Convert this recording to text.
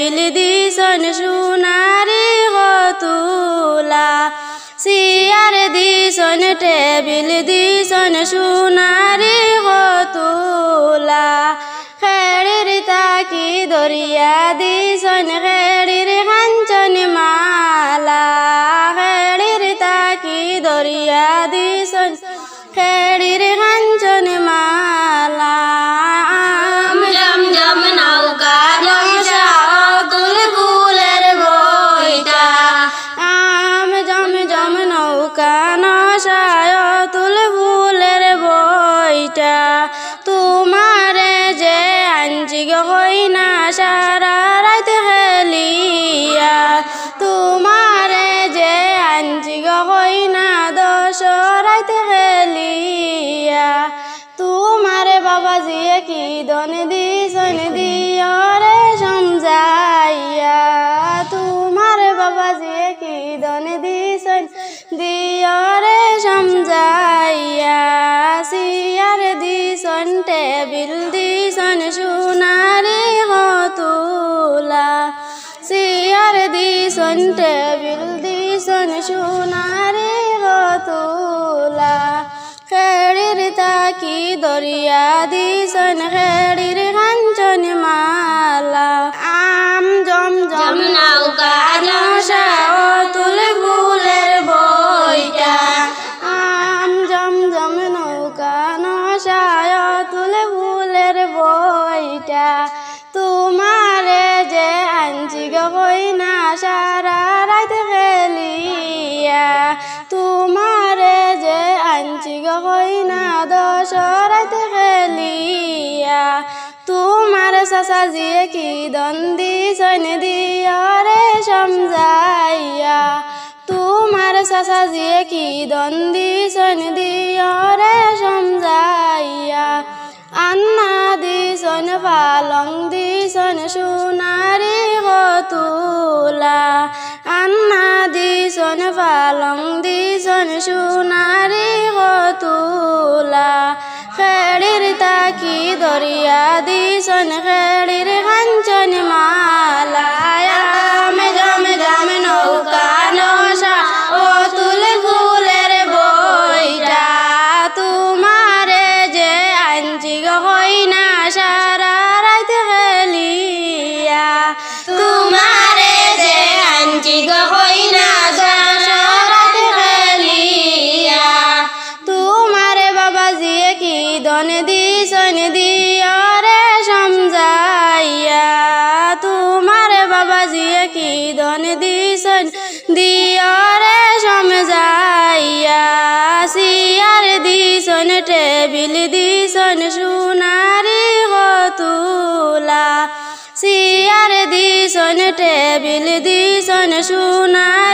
table দিছন সোনারি হতুলা চেয়ার দিছন টেবিল দিছন সোনারি হতুলা খেড়ির তাকি দরিয়া দিছন খেড়ির কাঞ্চন মালা খেড়ির তাকি দরিয়া দিছন খেড়ির কাঞ্চন মালা জমজম নৌকা নৌশা তুল ফুলের বইটা জমজম নৌকা নশায় তুল ফুলের বইটা তোমারে যে আঞ্জি হই না সারা রাত হেলিয়া তোমারে যে আঞ্জি হই না দশ রাত হেলিয়া তোমারে বাবা জিয়ে কি দন দিছন দিয়রে সমঝাইয়া তোমারে বাবা জিয়ে কি দন দিছন দিয়রে সমঝাইয়া চেয়ার দিছন টেবিল দিছন সোনারি হতুলা চেয়ার দিছন টেবিল দিছন সোনারি হতুলা খেড়ির তাকি দরিয়া দিছন খেড়ির কাঞ্চন মালা জমজম নৌকা নশা তুল ফুলের বইটা জমজম নৌকা নশায় তুল ফুলের বইটা তোমারে যে আঞ্জি হই না সারা রাত খেলিয়া তোমারে যে আঞ্জি হই না দশ রাত খেলিয়া তোমার চাচা জিয়ে কি দন দিছন দিয়রে সমঝাইয়া তোমার চাচা জিয়ে কি দন দিছন দিয়রে সমঝাইয়া আন্না দিছন পালং দিছন সোনারি হতুলা আন্না দিছন পালং দিছন সোনারি হতুলা খেড়ির তাকি দরিয়া দিছন খেড়ির কাঞ্চন মালা জমজম নৌকা নশা ও তুল ফুলের বইটা তোমারে যে আঞ্জি হই না সারা রাত হেলিয়া তোমারে যে আঞ্জি হই না সারা রাত হেলিয়া তোমারে বাবা জিয়ে কি দন দিছন দিয়রে সমঝাইয়া তোমারে বাবা জিয়ে কি দন দিছন দিয়রে সমঝাইয়া চেয়ার দিছন টেবিল দিছন সোনারি হতুলা চেয়ার দিছন টেবিল দিছন সোনারি